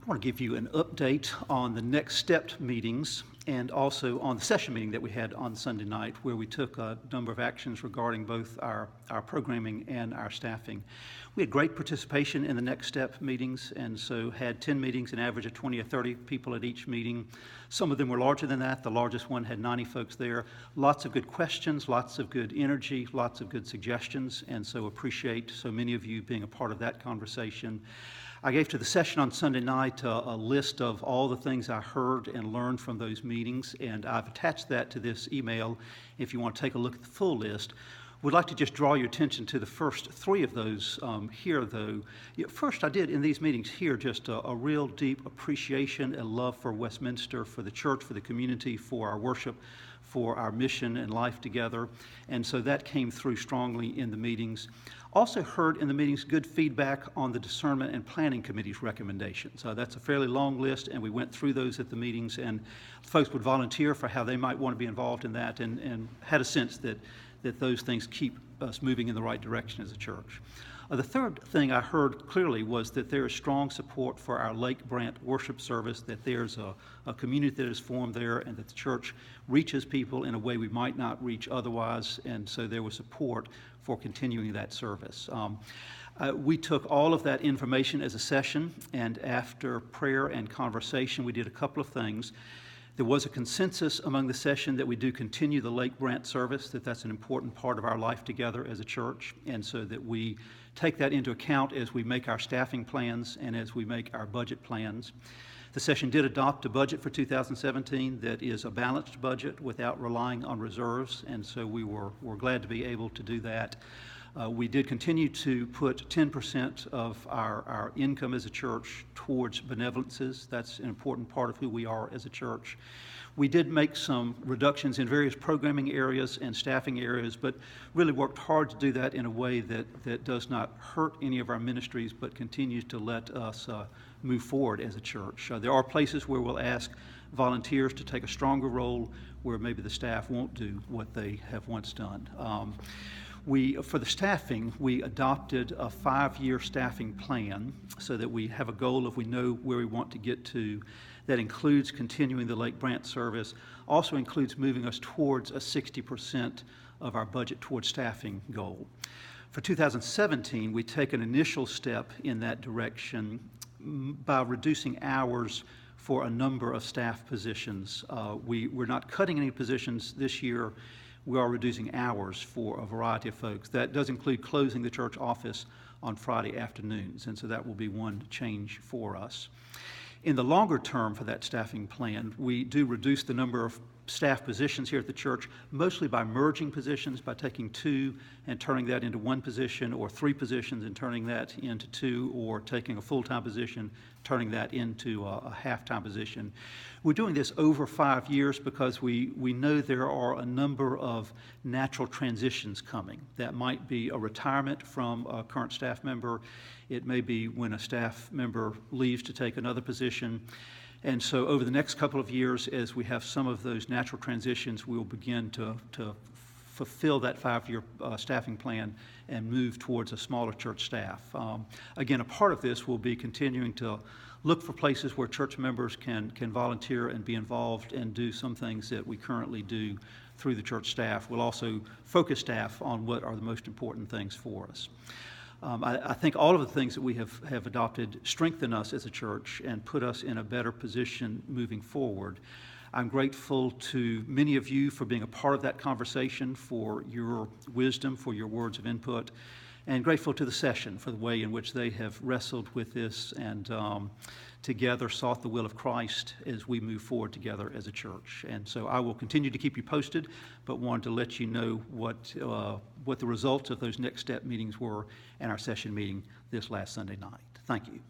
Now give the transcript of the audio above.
I want to give you an update on the next step meetings and also on the session meeting that we had on Sunday night, where we took a number of actions regarding both our programming and our staffing. We had great participation in the next step meetings, and so had 10 meetings, an average of 20 or 30 people at each meeting. Some of them were larger than that. The largest one had 90 folks there. Lots of good questions, lots of good energy, lots of good suggestions, and so appreciate so many of you being a part of that conversation. I gave to the session on Sunday night a list of all the things I heard and learned from those meetings, and I've attached that to this email if you want to take a look at the full list. Would like to just draw your attention to the first three of those here, though. First, I did in these meetings here just a real deep appreciation and love for Westminster, for the church, for the community, for our worship, for our mission and life together, and so that came through strongly in the meetings. Also heard in the meetings good feedback on the Discernment and Planning Committee's recommendations. That's a fairly long list, and we went through those at the meetings, and folks would volunteer for how they might want to be involved in that, and had a sense that those things keep us moving in the right direction as a church. The third thing I heard clearly was that there is strong support for our Lake Brant worship service, that there's a community that is formed there, and that the church reaches people in a way we might not reach otherwise, and so there was support for continuing that service. We took all of that information as a session, and after prayer and conversation, we did a couple of things. There was a consensus among the session that we do continue the Lake Brant service, that's an important part of our life together as a church, and so that we take that into account as we make our staffing plans and as we make our budget plans. The session did adopt a budget for 2017 that is a balanced budget without relying on reserves, and so we're glad to be able to do that. We did continue to put 10% of our income as a church towards benevolences. That's an important part of who we are as a church. We did make some reductions in various programming areas and staffing areas, but really worked hard to do that in a way that does not hurt any of our ministries, but continues to let us move forward as a church. There are places where we'll ask volunteers to take a stronger role, where maybe the staff won't do what they have once done. For the staffing, we adopted a 5-year staffing plan so that we have a goal if we know where we want to get to. That includes continuing the Lake Brant service, also includes moving us towards a 60% of our budget towards staffing goal. For 2017, we take an initial step in that direction by reducing hours for a number of staff positions. We're not cutting any positions this year. We are reducing hours for a variety of folks. That does include closing the church office on Friday afternoons, and so that will be one change for us. In the longer term for that staffing plan, we do reduce the number of staff positions here at the church, mostly by merging positions, by taking 2 and turning that into 1 position, or 3 positions and turning that into 2, or taking a full-time position, turning that into a half-time position. We're doing this over 5 years because we know there are a number of natural transitions coming. That might be a retirement from a current staff member. It may be when a staff member leaves to take another position. And so over the next couple of years, as we have some of those natural transitions, we'll begin to fulfill that 5-year staffing plan and move towards a smaller church staff. Again, a part of this will be continuing to look for places where church members can volunteer and be involved and do some things that we currently do through the church staff. We'll also focus staff on what are the most important things for us. I think all of the things that we have adopted strengthen us as a church and put us in a better position moving forward. I'm grateful to many of you for being a part of that conversation, for your wisdom, for your words of input, and grateful to the session for the way in which they have wrestled with this and together sought the will of Christ as we move forward together as a church. And so I will continue to keep you posted, but wanted to let you know what the results of those next step meetings were and our session meeting this last Sunday night. Thank you.